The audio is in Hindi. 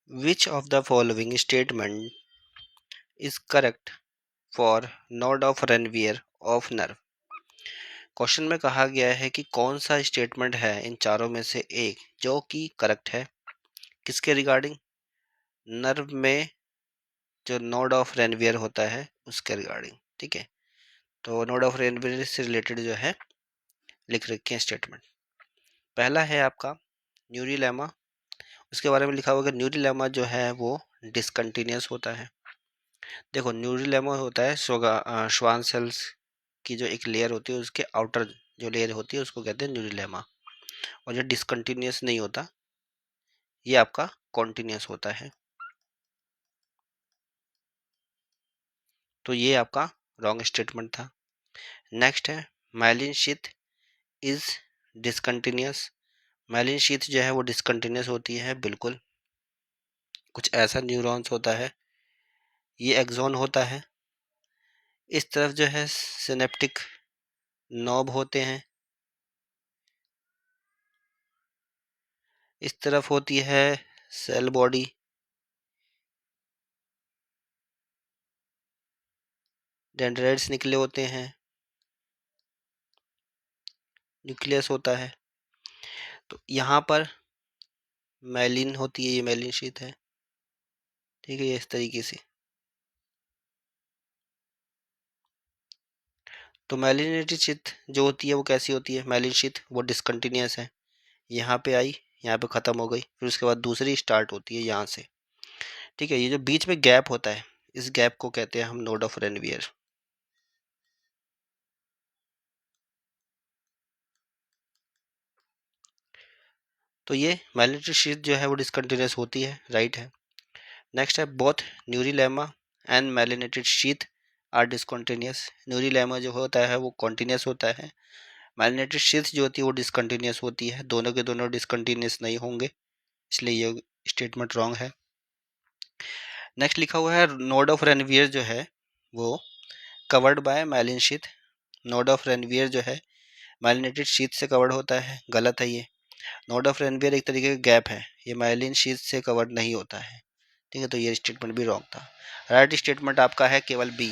Which of the following statement is correct for node of Renvier of nerve? Question में कहा गया है कि कौन सा स्टेटमेंट है इन चारों में से एक जो कि करेक्ट है, किसके रिगार्डिंग? नर्व में जो नोड ऑफ रेनवियर होता है उसके रिगार्डिंग। ठीक है, तो नोड ऑफ रेनवियर से रिलेटेड जो है लिख रखे हैं स्टेटमेंट। पहला है आपका न्यूरिलेमा। उसके बारे में लिखा होगा कि न्यूरिलेमा जो है वो डिसकंटिन्यूस होता है। देखो, न्यूरिलेमा होता है श्वान सेल्स की जो एक लेयर होती है उसके आउटर जो लेयर होती है उसको कहते हैं न्यूरिलेमा। और जो डिसकंटिन्यूस नहीं होता ये आपका कॉन्टिन्यूस होता है। तो ये आपका रॉन्ग स्टेटमेंट था। नेक्स्ट है myelin sheath is discontinuous. Myelin sheath जो है वो डिसकंटिन्यूस होती है, बिल्कुल। कुछ ऐसा न्यूरॉन्स होता है, ये एक्सॉन होता है। इस तरफ जो है सिनेप्टिक नॉब होते हैं, इस तरफ होती है सेल बॉडी, डेंड्राइट्स निकले होते हैं, न्यूक्लियस होता है। तो यहाँ पर मैलिन होती है, ये मैलिन शीथ है। ठीक है, ये इस तरीके से। तो मैलिनेटेड शीथ जो होती है वो कैसी होती है? मैलिन शीथ वो डिसकंटिन्यूस है, यहाँ पे आई, यहाँ पे ख़त्म हो गई, फिर उसके बाद दूसरी स्टार्ट होती है यहाँ से। ठीक है, ये जो बीच में गैप होता है इस गैप को कहते हैं हम नोड ऑफ रेनवियर। तो ये मैलिनेटेड शीथ जो है वो डिसकंटिन्यूस होती है, राइट है। नेक्स्ट है both neurilemma and myelinated sheath are discontinuous. Neurilemma जो होता है वो कॉन्टिन्यूस होता है, मैलिनेटेड शीथ जो होती है वो डिसकंटिन्यूस होती है। दोनों के दोनों डिसकंटिन्यूस नहीं होंगे, इसलिए ये स्टेटमेंट रॉन्ग है। नेक्स्ट लिखा हुआ है नोड ऑफ रेनवियर जो है वो covered by myelin sheath. Node of Ranvier जो है माइलिनेटेड शीथ से कवर्ड होता है, गलत है ये। नोड ऑफ रेनवियर एक तरीके का गैप है, ये माइलिन शीथ से कवर्ड नहीं होता है। ठीक है, तो ये स्टेटमेंट भी रॉन्ग था। राइट स्टेटमेंट आपका है केवल बी,